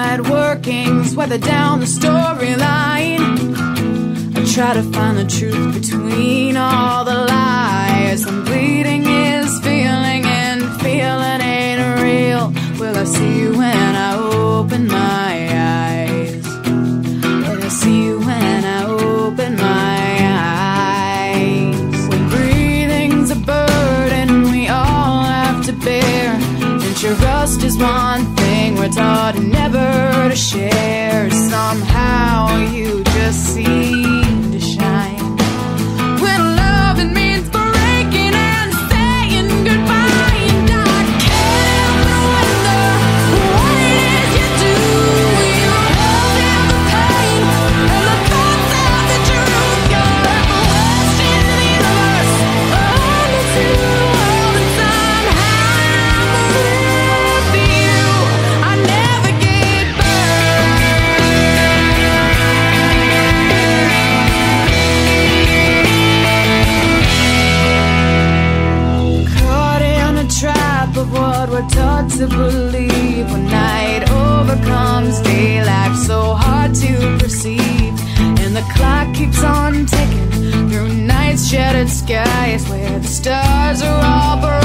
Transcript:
midnight workings, weather down the storyline. I try to find the truth between all the lies. I'm bleeding is feeling, and feeling ain't real. Will I see you when I open my eyes? Will I see you when I open my eyes? When breathing's a burden we all have to bear, and trust is one thing we're taught never to share. Somehow you just seem to shine when loving means breaking and saying goodbye. And I can't wonder what it is you do. You hold down the pain and the thoughts of the truth. You're a question to the universe, only to the world, and somehow with you I never get burned. Caught in a trap of what we're taught to believe. When night overcomes daylight, so hard to perceive, and the clock keeps on ticking through night's shattered skies, where the stars are all bright.